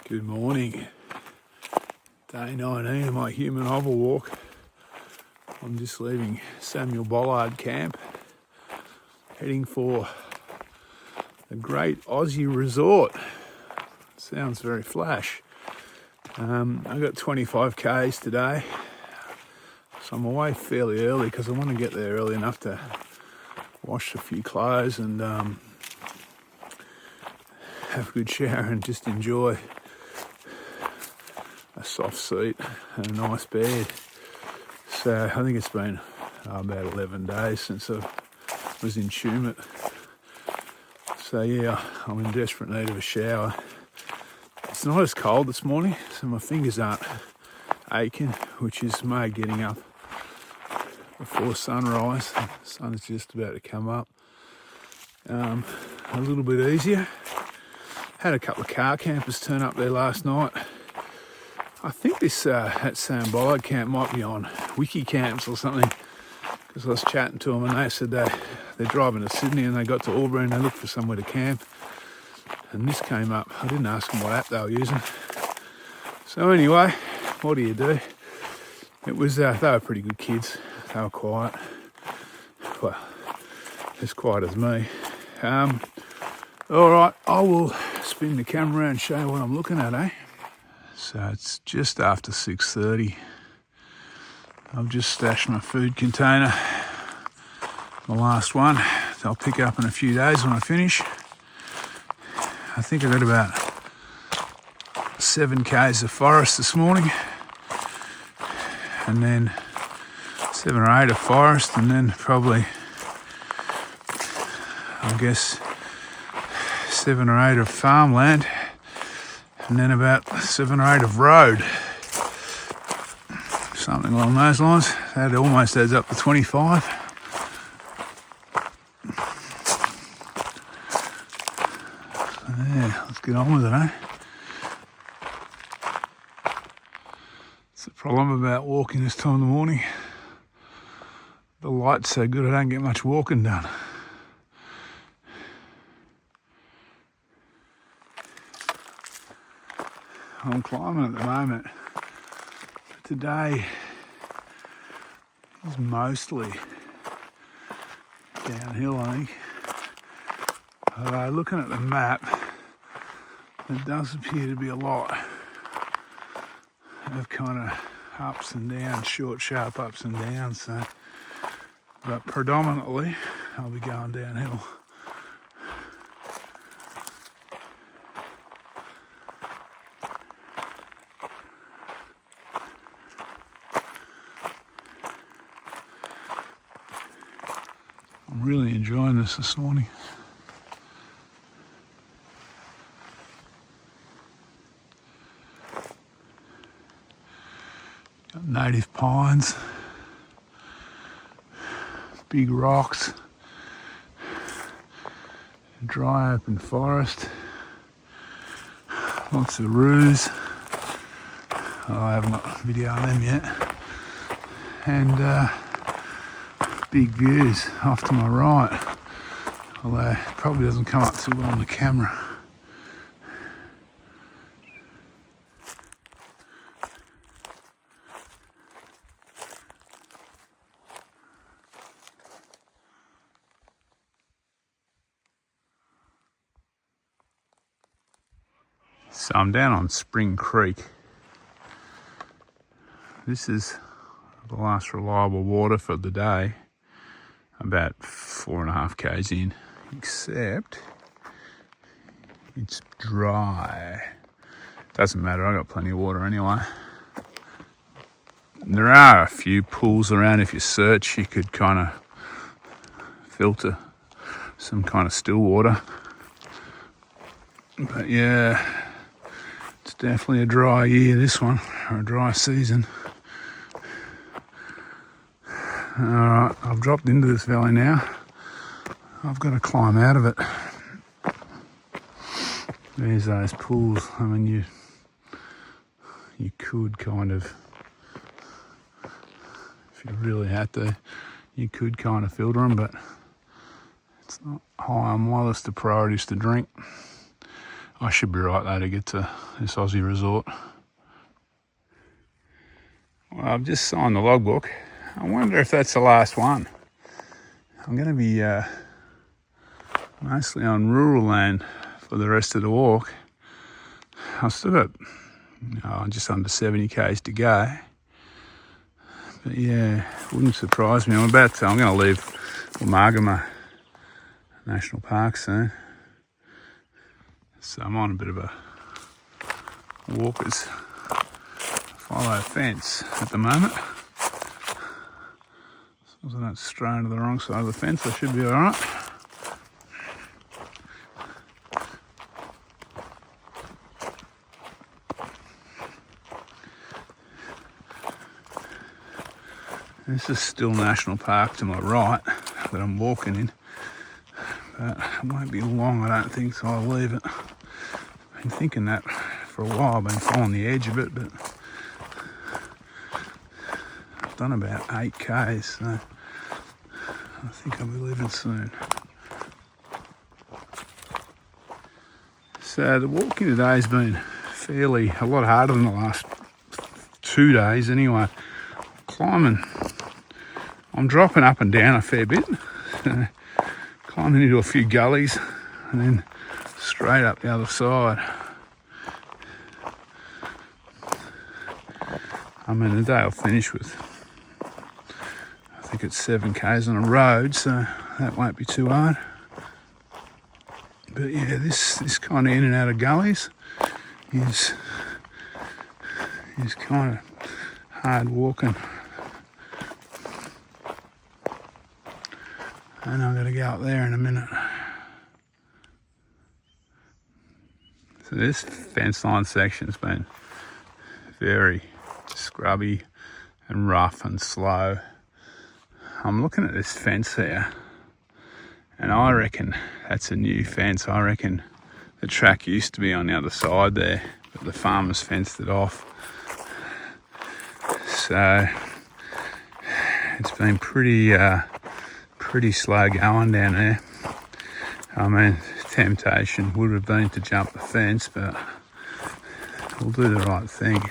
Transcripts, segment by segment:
Good morning. Day 19 of my Hume and Hovell walk. I'm just leaving Samuel Bollard Camp, heading for the great Aussie resort. Sounds very flash. I got 25 k's today, so I'm away fairly early because I want to get there early enough to wash a few clothes and have a good shower and just enjoy a soft seat and a nice bed. So I think it's been about 11 days since I was in Tumut. So yeah, I'm in desperate need of a shower. It's not as cold this morning, so my fingers aren't aching, which is made getting up before sunrise. The sun is just about to come up. A little bit easier. Had a couple of car campers turn up there last night. I think this at Samuel Bollard Camp might be on Wiki Camps or something, because I was chatting to them and they said they're driving to Sydney and they got to Albury and they looked for somewhere to camp. And this came up. I didn't ask them what app they were using. So anyway, what do you do? It was, they were pretty good kids. They were quiet. Well, as quiet as me. All right, I will spin the camera around and show you what I'm looking at, eh? So it's just after 6:30. I've just stashed my food container, my last one. I'll pick up in a few days when I finish. I think I got about 7 k's of forest this morning, and then 7 or 8 of forest, and then probably, I guess, 7 or 8 of farmland, and then about 7 or 8 of road. Something along those lines. That almost adds up to 25. So yeah, let's get on with it, eh? It's the problem about walking this time of the morning. The light's so good I don't get much walking done. I'm climbing at the moment. Today is mostly downhill, I think. Although looking at the map, there does appear to be a lot of kind of ups and downs, short, sharp ups and downs. So, but predominantly, I'll be going downhill. I'm really enjoying this morning. Got native pines, big rocks, dry open forest, lots of roos. I haven't got videoed them yet. And big views off to my right, although it probably doesn't come up too well on the camera. So I'm down on Spring Creek. This is the last reliable water for the day. About 4.5 k's in, except it's dry. Doesn't matter, I got plenty of water anyway. There are a few pools around. If you search, you could kind of filter some kind of still water. But yeah, it's definitely a dry year, this one, or a dry season. Alright, I've dropped into this valley now. I've got to climb out of it. There's those pools. I mean, you could kind of, if you really had to, you could kind of filter them, but it's not high on my list of priorities to drink. I should be right though to get to this Aussie resort. Well, I've just signed the logbook. I wonder if that's the last one. I'm going to be mostly on rural land for the rest of the walk. I've still got just under 70 k's to go. But yeah, wouldn't surprise me. I'm going to leave Woomargama National Park soon. So I'm on a bit of a walker's follow fence at the moment. As long as I don't stray into the wrong side of the fence, I should be alright. This is still National Park to my right that I'm walking in. But it won't be long, I don't think, so I'll leave it. I've been thinking that for a while. I've been following the edge of it, but I've done about 8 k's, so I think I'll be leaving soon. So the walking today has been a lot harder than the last 2 days anyway. Climbing, I'm dropping up and down a fair bit. Climbing into a few gullies and then straight up the other side. I mean, the day I'll finish with, I think it's 7 k's on a road, so that won't be too hard. But yeah, this kind of in and out of gullies is kind of hard walking. And I'm going to go up there in a minute. So this fence line section's been very scrubby and rough and slow. I'm looking at this fence here, and I reckon that's a new fence. I reckon the track used to be on the other side there, but the farmers fenced it off. So it's been pretty slow going down there. I mean, temptation would have been to jump the fence, but we'll do the right thing.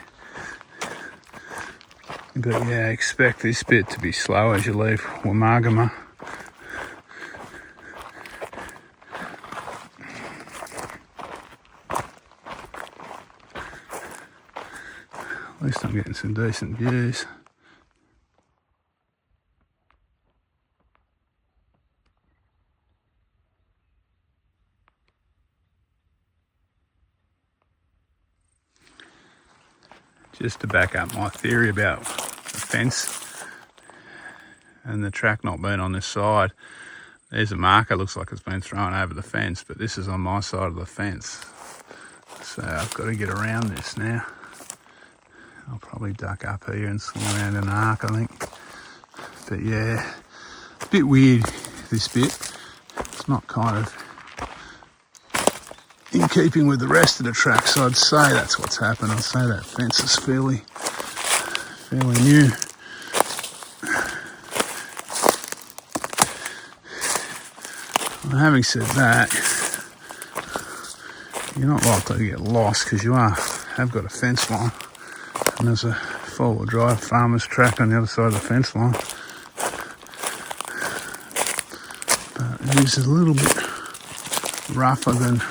But yeah, expect this bit to be slow as you leave Woomargama. At least I'm getting some decent views. Just to back up my theory about the fence and the track not being on this side, there's a marker, looks like it's been thrown over the fence, but this is on my side of the fence. So I've got to get around this now. I'll probably duck up here and swing around an arc, I think. But yeah, a bit weird, this bit. It's not kind of in keeping with the rest of the track, so I'd say that's what's happened. I'd say that fence is fairly new. Well, having said that, you're not likely to get lost because you have got a fence line, and there's a four-wheel drive farmer's track on the other side of the fence line. But it is a little bit rougher than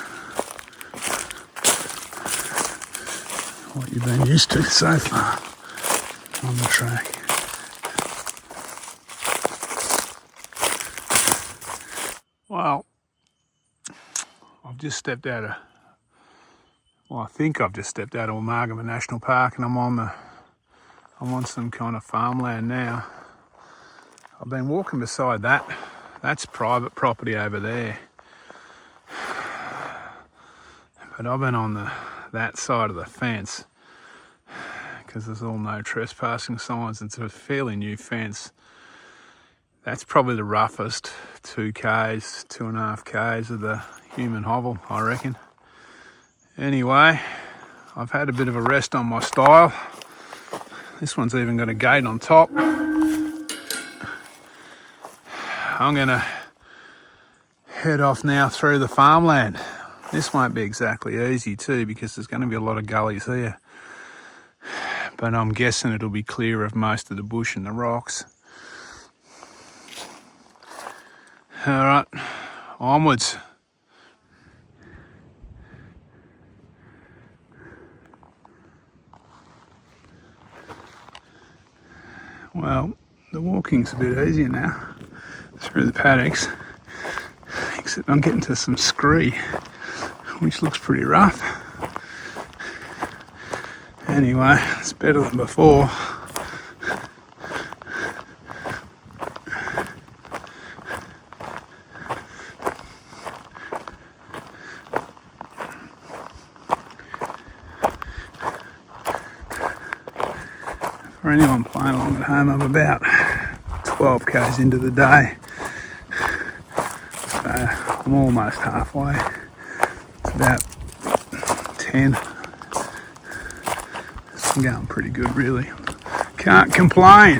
what you've been used to so far on the track. Well, I've just stepped out of, I think I've just stepped out of Woomargama National Park, and I'm on some kind of farmland now. I've been walking beside that. That's private property over there. But I've been on that side of the fence because there's all no trespassing signs. It's a fairly new fence. That's probably the roughest 2Ks, 2.5 Ks of the Hume and Hovell, I reckon. Anyway, I've had a bit of a rest on my style. This one's even got a gate on top. I'm gonna head off now through the farmland. This won't be exactly easy too, because there's going to be a lot of gullies here. But I'm guessing it'll be clear of most of the bush and the rocks. Alright, onwards. Well, the walking's a bit easier now through the paddocks, except I'm getting to some scree, which looks pretty rough. Anyway, it's better than before. For anyone playing along at home, I'm about 12 k's into the day, so I'm almost halfway. It's about 10. I'm going pretty good, really. Can't complain.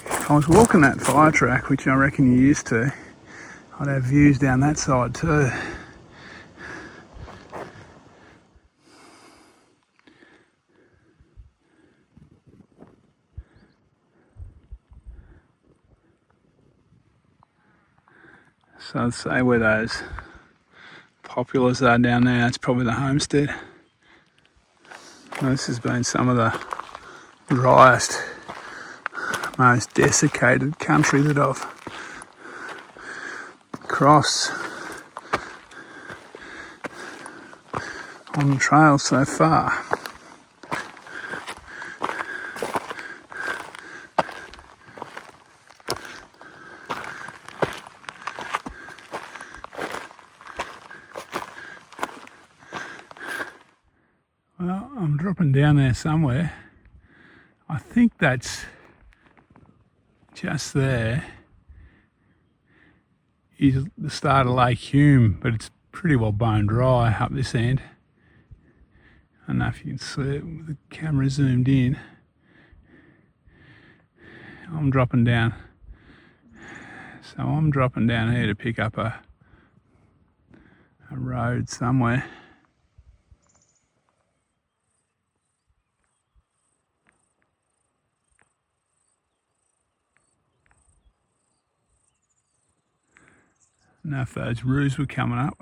If I was walking that fire track, which I reckon you're used to, I'd have views down that side too. So I'd say where those populars are down there, it's probably the homestead. Well, this has been some of the driest, most desiccated country that I've crossed on the trail so far. Well, I'm dropping down there somewhere. I think that's just there is the start of Lake Hume, but it's pretty well bone dry up this end. I don't know if you can see it with the camera zoomed in. I'm dropping down. So I'm dropping down here to pick up a road somewhere. I don't know if those roos were coming up.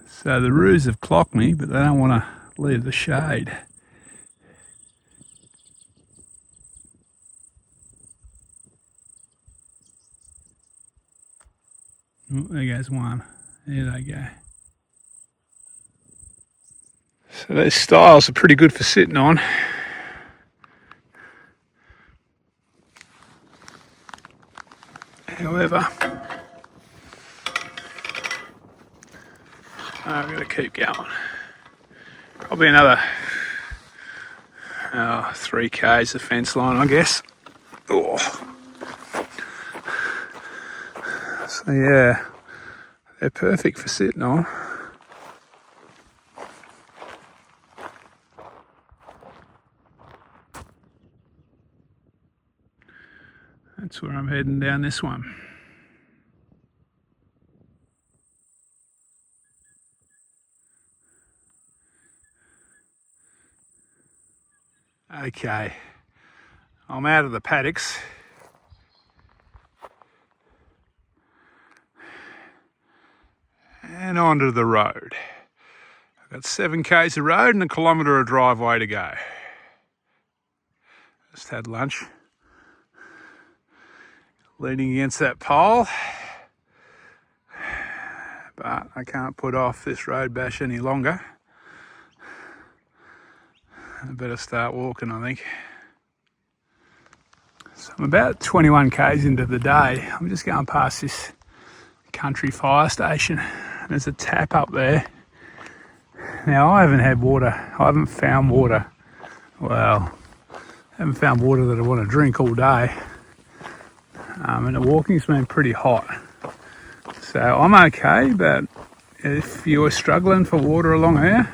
So the roos have clocked me, but they don't want to leave the shade. Oh, there goes one. There they go. So those stiles are pretty good for sitting on. However, I've got to keep going. Probably another 3 k's the fence line, I guess. Oh. So yeah, they're perfect for sitting on. That's where I'm heading down this one. Okay, I'm out of the paddocks. And onto the road. I've got 7 k's of road and a kilometre of driveway to go. Just had lunch. Leaning against that pole. But I can't put off this road bash any longer. I better start walking, I think. So I'm about 21 k's into the day. I'm just going past this country fire station. There's a tap up there. Now, I haven't had water. I haven't found water. Well, I haven't found water that I want to drink all day. And the walking's been pretty hot. So I'm okay, but if you're struggling for water along here,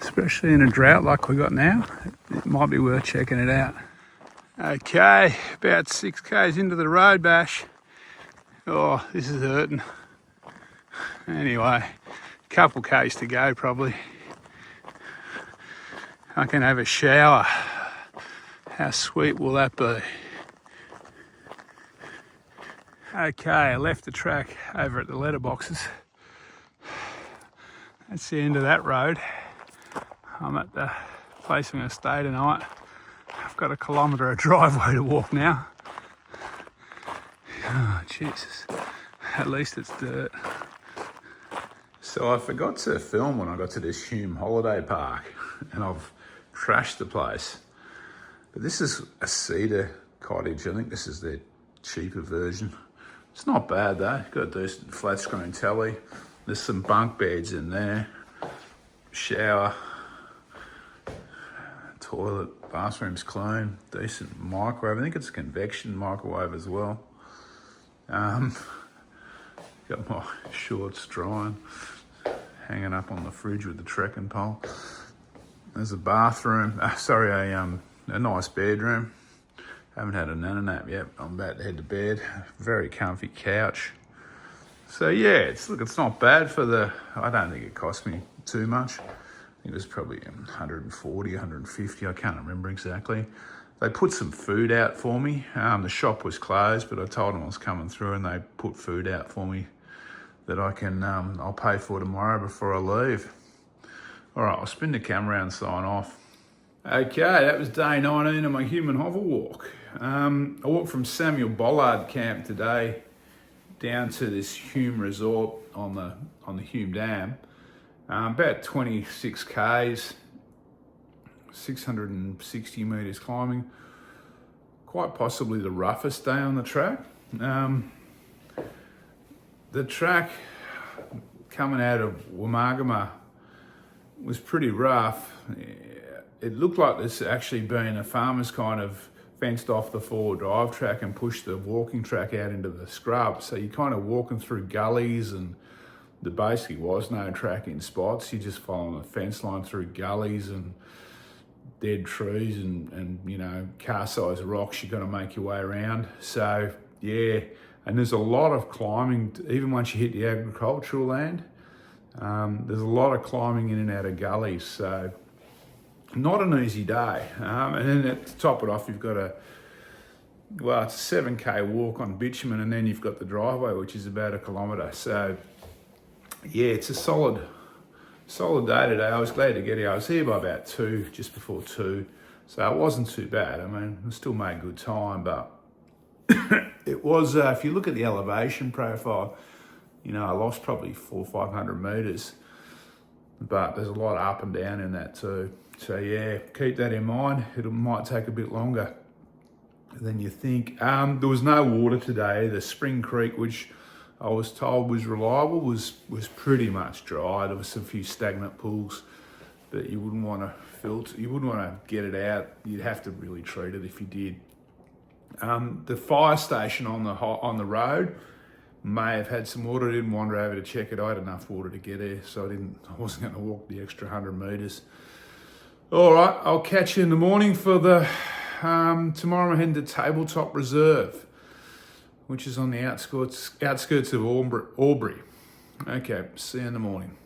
especially in a drought like we got now, it might be worth checking it out. Okay, about 6 k's into the road bash. Oh, this is hurting. Anyway, couple k's to go probably. I can have a shower. How sweet will that be? Okay, I left the track over at the letterboxes. That's the end of that road. I'm at the place I'm going to stay tonight. I've got 1 kilometre of driveway to walk now. Oh, Jesus. At least it's dirt. So I forgot to film when I got to this Hume holiday park, and I've trashed the place. But this is a cedar cottage. I think this is their cheaper version. It's not bad though. Got a decent flat screen telly. There's some bunk beds in there. Shower. Toilet. Bathroom's clean. Decent microwave. I think it's a convection microwave as well. Got my shorts drying. Hanging up on the fridge with the trekking pole. There's a bathroom. A nice bedroom. Haven't had a nana nap yet. I'm about to head to bed. Very comfy couch. So yeah, it's not bad for the. I don't think it cost me too much. I think it was probably 140, 150. I can't remember exactly. They put some food out for me. The shop was closed, but I told them I was coming through, and they put food out for me that I can. I'll pay for tomorrow before I leave. All right, I'll spin the camera around and sign off. Okay, that was day 19 of my Hume and Hovell walk. I walked from Samuel Bollard Camp today down to this Hume Resort on the Hume Dam. About 26 k's, 660 metres climbing. Quite possibly the roughest day on the track. The track coming out of Woomargama was pretty rough. It looked like there's actually been a farmer's kind of fenced off the forward drive track and pushed the walking track out into the scrub. So you're kind of walking through gullies, and there basically was no track in spots. You're just following the fence line through gullies and dead trees and you know, car-sized rocks you've got to make your way around. So yeah, and there's a lot of climbing, even once you hit the agricultural land. There's a lot of climbing in and out of gullies, so not an easy day. And then to top it off, you've got it's a 7k walk on bitumen, and then you've got the driveway, which is about 1 kilometre. So yeah, it's a solid day today. I was glad to get here. I was here by about 2, just before 2. So it wasn't too bad. I mean, I still made good time, but it was, if you look at the elevation profile, you know, I lost probably 400 or 500 metres, but there's a lot up and down in that too. So yeah, keep that in mind. It might take a bit longer than you think. There was no water today. The Spring Creek, which I was told was reliable, was pretty much dry. There was a few stagnant pools that you wouldn't want to filter. You wouldn't want to get it out. You'd have to really treat it if you did. The fire station on the road may have had some water. I didn't wander over to check it. I had enough water to get there, so I wasn't going to walk the extra 100 metres. All right, I'll catch you in the morning for the, tomorrow I'm heading to Tabletop Reserve, which is on the outskirts of Albury. Okay, see you in the morning.